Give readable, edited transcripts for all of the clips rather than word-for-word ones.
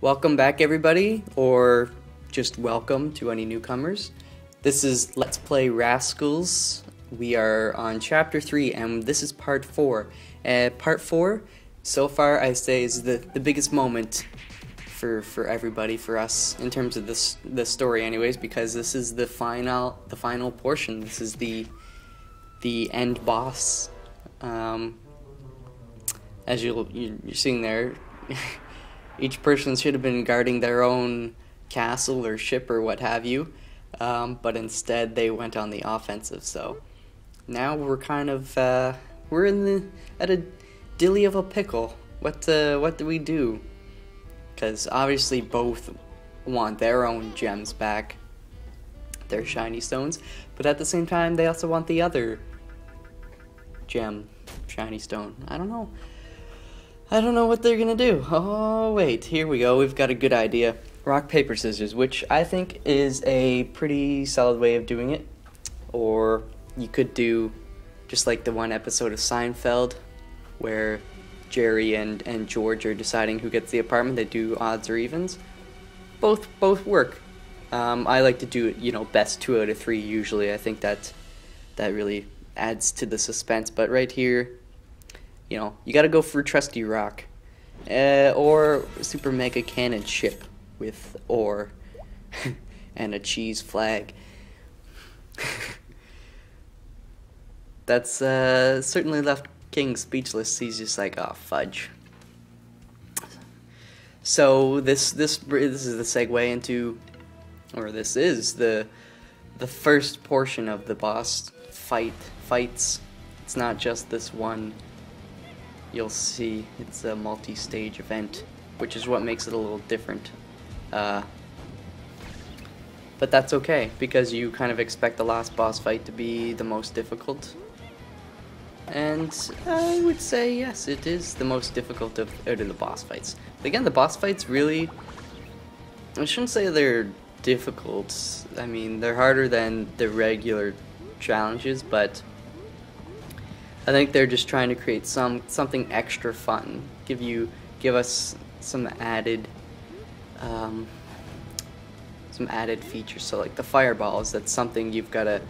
Welcome back, everybody, or just welcome to any newcomers. This is Let's Play Raskulls. We are on Chapter 3, and this is Part 4. Part 4, so far, I say, is the biggest moment for everybody, for us, in terms of the story, anyways, because this is the final portion. This is the end boss. As you're seeing there. Each person should have been guarding their own castle or ship or what have you, but instead they went on the offensive. So now we're kind of we're at a dilly of a pickle. What do we do? Because obviously both want their own gems back, their shiny stones, but at the same time they also want the other gem, shiny stone. I don't know what they're gonna do. Oh, wait, here we go. We've got a good idea. Rock, paper, scissors, which I think is a pretty solid way of doing it. Or you could do just like the one episode of Seinfeld where Jerry and George are deciding who gets the apartment. They do odds or evens. Both work. I like to do it, best 2 out of 3 usually. I think that really adds to the suspense. But right here, you gotta go for trusty rock, or super mega cannon ship with ore and a cheese flag. That's certainly left King speechless. He's just like, oh fudge. So this is the segue into, or this is the first portion of the boss fights. It's not just this one. You'll see it's a multi-stage event, which is what makes it a little different. But that's okay, because you kind of expect the last boss fight to be the most difficult. And I would say, yes, it is the most difficult out of the boss fights. But again, the boss fights really, I shouldn't say they're difficult. I mean, they're harder than the regular challenges, but I think they're just trying to create something extra fun, give us some added features. So like the fireballs, that's something you've got to.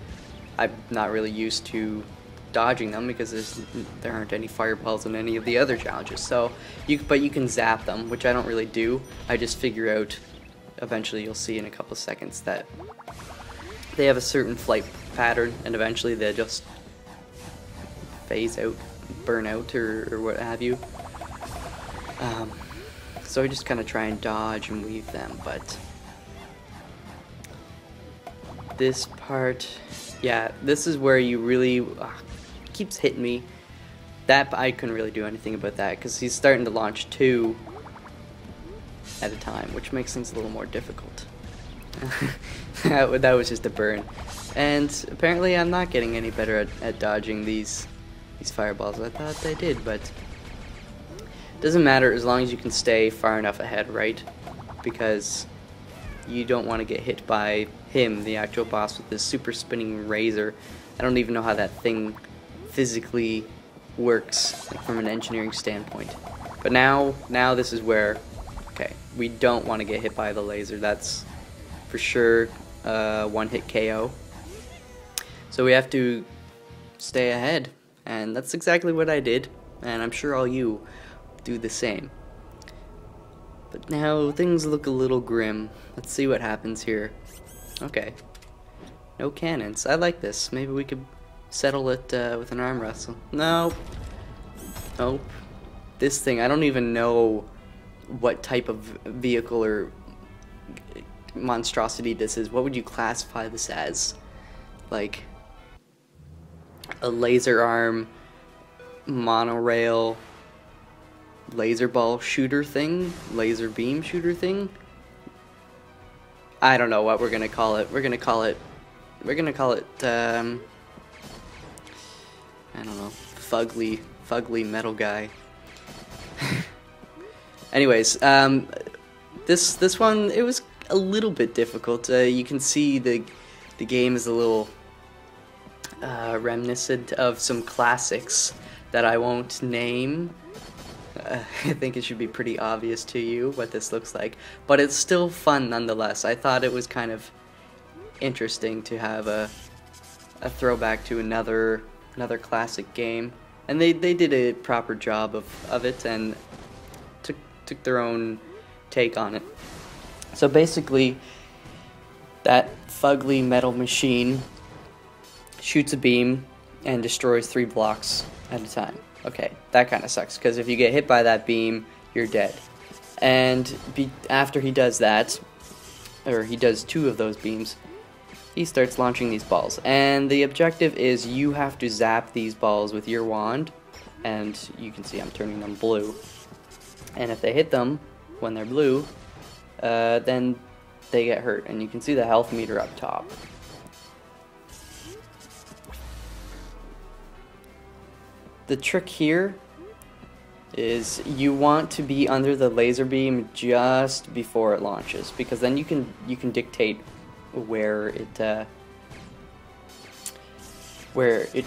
I'm not really used to dodging them because there aren't any fireballs in any of the other challenges. So but you can zap them, which I don't really do. I just figure out. Eventually, you'll see in a couple seconds that they have a certain flight pattern, and eventually they just phase out, burn out, or what have you. So I just kind of try and dodge and weave them, but this part, yeah, this is where you really keeps hitting me. That I couldn't really do anything about that because he's starting to launch 2 at a time, which makes things a little more difficult. That was just a burn, and apparently I'm not getting any better at dodging these fireballs. I thought I did, but it doesn't matter as long as you can stay far enough ahead, right? Because you don't want to get hit by him, the actual boss, with this super spinning razor. I don't even know how that thing physically works, like, from an engineering standpoint. But now this is where, okay, we don't want to get hit by the laser. That's for sure one-hit KO. So we have to stay ahead. And that's exactly what I did, and I'm sure all you do the same. But now things look a little grim. Let's see what happens here. Okay. No cannons. I like this. Maybe we could settle it with an arm wrestle. No. Nope. This thing, I don't even know what type of vehicle or monstrosity this is. What would you classify this as? Like a laser arm, monorail, laser ball shooter thing, laser beam shooter thing. I don't know what we're gonna call it. We're gonna call it I don't know, fugly metal guy. Anyways, this one, it was a little bit difficult. You can see the game is a little reminiscent of some classics that I won't name. I think it should be pretty obvious to you what this looks like, but it's still fun nonetheless. I thought it was kind of interesting to have a throwback to another classic game, and they did a proper job of it and took their own take on it. So basically, that fugly metal machine shoots a beam and destroys 3 blocks at a time. Okay, that kind of sucks, because if you get hit by that beam, you're dead. And after he does that, or he does 2 of those beams, he starts launching these balls. And the objective is you have to zap these balls with your wand, and you can see I'm turning them blue. And if they hit them when they're blue, then they get hurt. And you can see the health meter up top. The trick here is you want to be under the laser beam just before it launches, because then you can dictate where it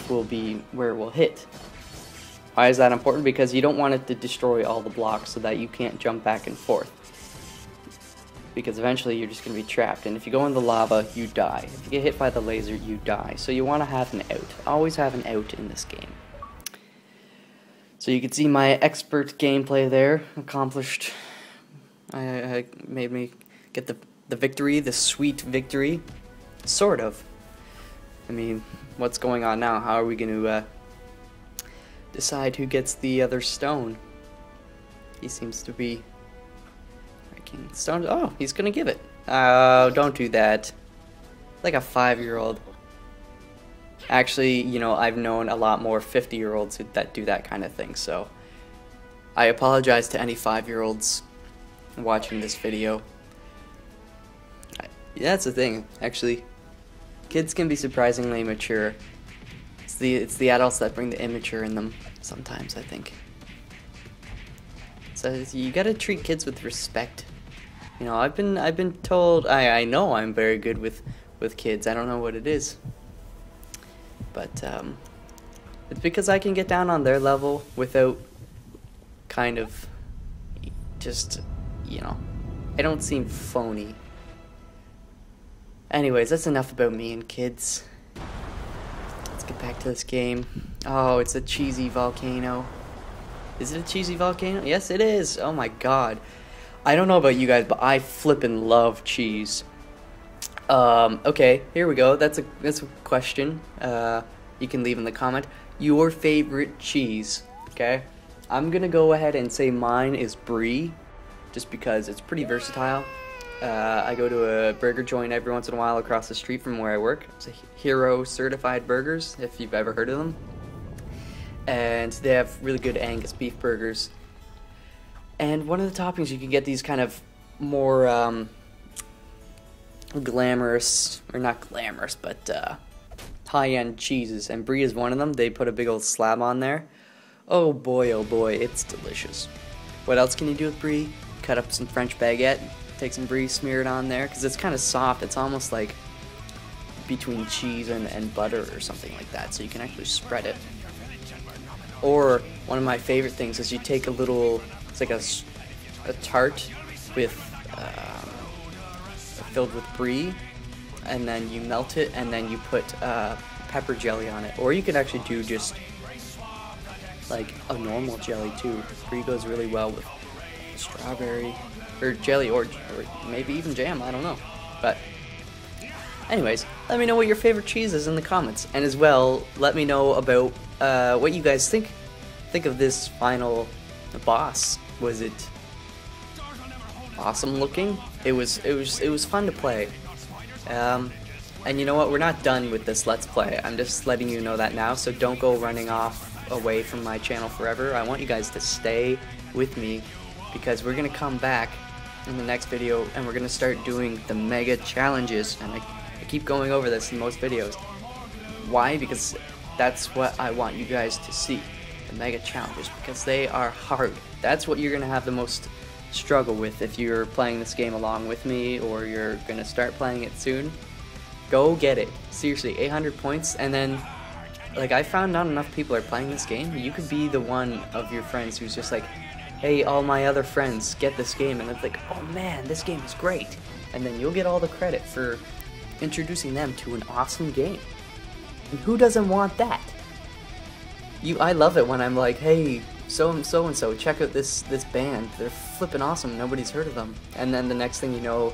will hit. Why is that important? Because you don't want it to destroy all the blocks so that you can't jump back and forth, because eventually you're just going to be trapped, and if you go in the lava, you die. If you get hit by the laser, you die. So you want to have an out. Always have an out in this game. So you can see my expert gameplay there accomplished. I made me get the victory, the sweet victory, sort of. I mean, what's going on now? How are we going to decide who gets the other stone? He seems to be breaking stone. Oh, he's going to give it. Oh, don't do that. Like a 5-year-old. Actually, you know, I've known a lot more 50-year-olds that do that kind of thing, so I apologize to any 5-year-olds watching this video. Yeah, that's the thing, actually. Kids can be surprisingly mature. It's the adults that bring the immature in them sometimes, I think. So you gotta treat kids with respect. You know, I've been told I know I'm very good with kids. I don't know what it is. But it's because I can get down on their level without kind of just, you know, I don't seem phony. Anyways, that's enough about me and kids. Let's get back to this game. Oh, it's a cheesy volcano. Is it a cheesy volcano? Yes, it is. Oh my god. I don't know about you guys, but I flippin' love cheese. Okay, here we go. That's a question. You can leave in the comment your favorite cheese. Okay, I'm gonna go ahead and say mine is brie, just because it's pretty versatile. I go to a burger joint every once in a while across the street from where I work. It's a Hero Certified Burgers, if you've ever heard of them. And they have really good Angus beef burgers. And one of the toppings, you can get these kind of more glamorous, or not glamorous, but high-end cheeses, and brie is one of them. They put a big old slab on there. Oh boy, it's delicious. What else can you do with brie? Cut up some French baguette, take some brie, smear it on there, because it's kind of soft. It's almost like between cheese and butter or something like that, so you can actually spread it. Or one of my favorite things is you take a little, it's like a tart with filled with brie, and then you melt it, and then you put pepper jelly on it. Or you could actually do just like a normal jelly too. Brie goes really well with strawberry or jelly, or maybe even jam, I don't know. But anyways, let me know what your favorite cheese is in the comments, and as well, let me know about what you guys think of this final boss. Was it awesome looking? It was fun to play. And you know what? We're not done with this Let's Play. I'm just letting you know that now, so don't go running off away from my channel forever. I want you guys to stay with me, because we're gonna come back in the next video and we're gonna start doing the mega challenges, and I keep going over this in most videos. Why? Because that's what I want you guys to see, the mega challenges, because they are hard. That's what you're gonna have the most struggle with if you're playing this game along with me, or you're gonna start playing it soon. Go get it. Seriously, 800 points, and then, like, I found not enough people are playing this game. You could be the one of your friends who's just like, hey, all my other friends, get this game, and it's like, oh man, this game is great, and then you'll get all the credit for introducing them to an awesome game. And who doesn't want that? I love it when I'm like, hey, so and so, check out this band. They're flipping awesome. Nobody's heard of them. And then the next thing you know,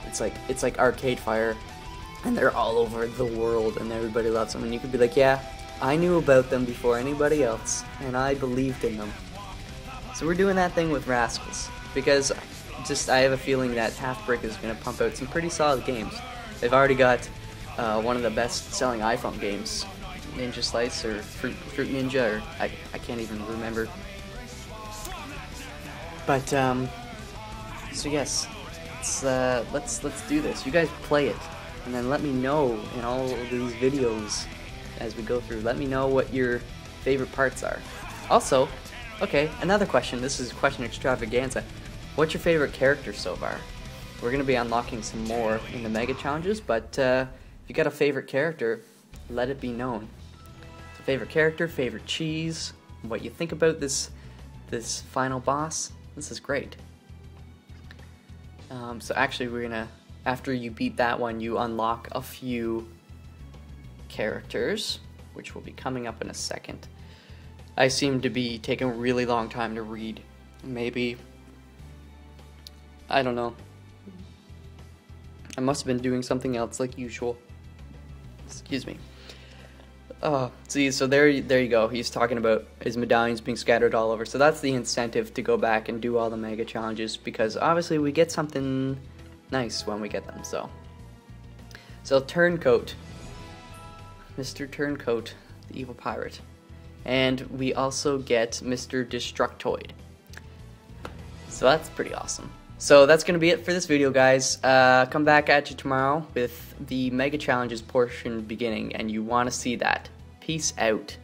it's like Arcade Fire, and they're all over the world, and everybody loves them. And you could be like, yeah, I knew about them before anybody else, and I believed in them. So we're doing that thing with Raskulls because I have a feeling that Half Brick is going to pump out some pretty solid games. They've already got one of the best-selling iPhone games, Ninja Slice or Fruit Ninja, or I can't even remember. But so yes, let's do this. You guys play it, and then let me know in all of these videos as we go through. Let me know what your favorite parts are. Also, okay, another question. This is question extravaganza. What's your favorite character so far? We're gonna be unlocking some more in the mega challenges, but if you got a favorite character, let it be known. So favorite character, favorite cheese, what you think about this final boss. This is great. So actually we're gonna, after you beat that one, you unlock a few characters, which will be coming up in a second. I seem to be taking a really long time to read. Maybe, I don't know. I must have been doing something else like usual. Excuse me. See, so there you go. He's talking about his medallions being scattered all over. So that's the incentive to go back and do all the mega challenges, because obviously we get something nice when we get them. So Turncoat, Mr. Turncoat, the evil pirate, and we also get Mr. Destructoid. So that's pretty awesome. So that's going to be it for this video, guys. Come back at you tomorrow with the Mega Challenges portion beginning, and you want to see that. Peace out.